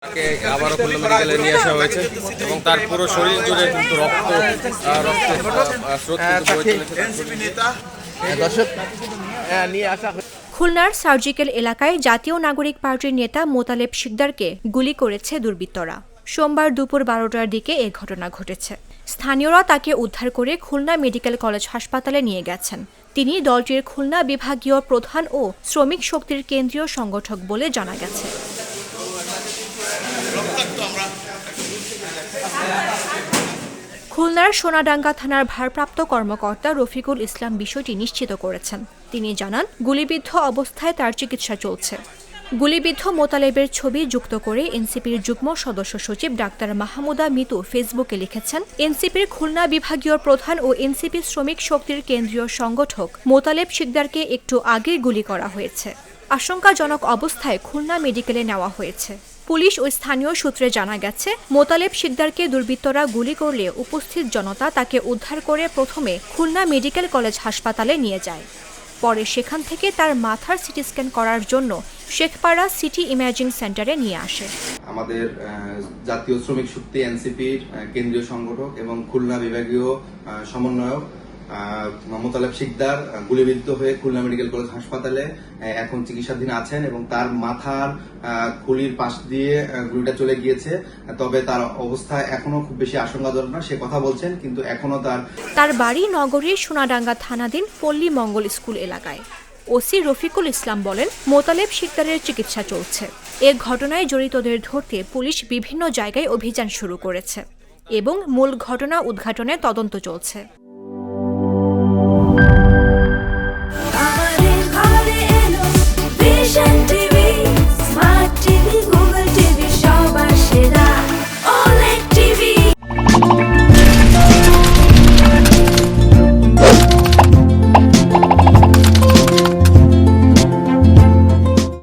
তাকে আবারও খুলনা মেডিকেলে নিয়ে আসা হয়েছে এবং তার পুরো শরীর জুড়ে কিন্তু রক্তের স্রোত কিন্তু বয়ে চলেছে। খুলনার সার্জিক্যাল এলাকায় জাতীয় নাগরিক পার্টির নেতা মোতালেব শিকদারকে গুলি করেছে দুর্বৃত্তরা। সোমবার দুপুর 12টার দিকে এ ঘটনা ঘটেছে। স্থানীয়রা তাকে উদ্ধার করে খুলনা মেডিকেল কলেজ হাসপাতালে নিয়ে গেছেন। তিনি দলটির খুলনা বিভাগীয় প্রধান ও শ্রমিক শক্তির কেন্দ্রীয় সংগঠক বলে জানা গেছে। খুলনার সোনাডাঙ্গা থানার ভারপ্রাপ্ত কর্মকর্তা রফিকুল ইসলাম বিষয়টি নিশ্চিত করেছেন। তিনি জানান, গুলিবিদ্ধ অবস্থায় তার চিকিৎসা চলছে। গুলিবিদ্ধ মোতালেবের ছবি যুক্ত করে এনসিপির যুগ্ম সদস্য সচিব ডাক্তার মাহমুদা মিতু ফেসবুকে লিখেছেন, এনসিপির খুলনা বিভাগীয় প্রধান ও এনসিপি শ্রমিক শক্তির কেন্দ্রীয় সংগঠক মোতালেব শিকদারকে একটু আগেই গুলি করা হয়েছে। আশঙ্কাজনক অবস্থায় খুলনা মেডিকেলে নেওয়া হয়েছে। পুলিশ ও স্থানীয় সূত্রে জানা গেছে, মোতালেব শিকদারকে দুর্বৃত্তরা গুলি করলে উপস্থিত জনতা তাকে উদ্ধার করে প্রথমে খুলনা মেডিকেল কলেজ হাসপাতালে নিয়ে যায়। পরে সেখান থেকে তার মাথার সিটি স্ক্যান করার জন্য শেখপাড়া সিটি ইমেজিং সেন্টারে নিয়ে আসে। আমাদের জাতীয় শ্রমিক শক্তি এনসিপির কেন্দ্রীয় সংগঠক এবং খুলনা বিভাগীয় সমন্বয়ক মোতালেব শিকদার গুলিবিদ্ধ হয়ে খুলনা মেডিকেল কলেজ হাসপাতালে এখন চিকিৎসাধীন আছেন এবং তার মাথার খুলির পাশ দিয়ে গুলিটা চলে গিয়েছে। তবে তার অবস্থা এখনো খুব বেশি আশঙ্কাজনক না, সে কথা বলছেন, কিন্তু এখনো তার বাড়ি নগরীর সোনাডাঙ্গা থানাধীন পল্লী মঙ্গল স্কুল এলাকায়। ওসি রফিকুল ইসলাম বলেন, মোতালেব শিকদারের চিকিৎসা চলছে। এ ঘটনায় জড়িতদের ধরতে পুলিশ বিভিন্ন জায়গায় অভিযান শুরু করেছে এবং মূল ঘটনা উদ্ঘাটনে তদন্ত চলছে।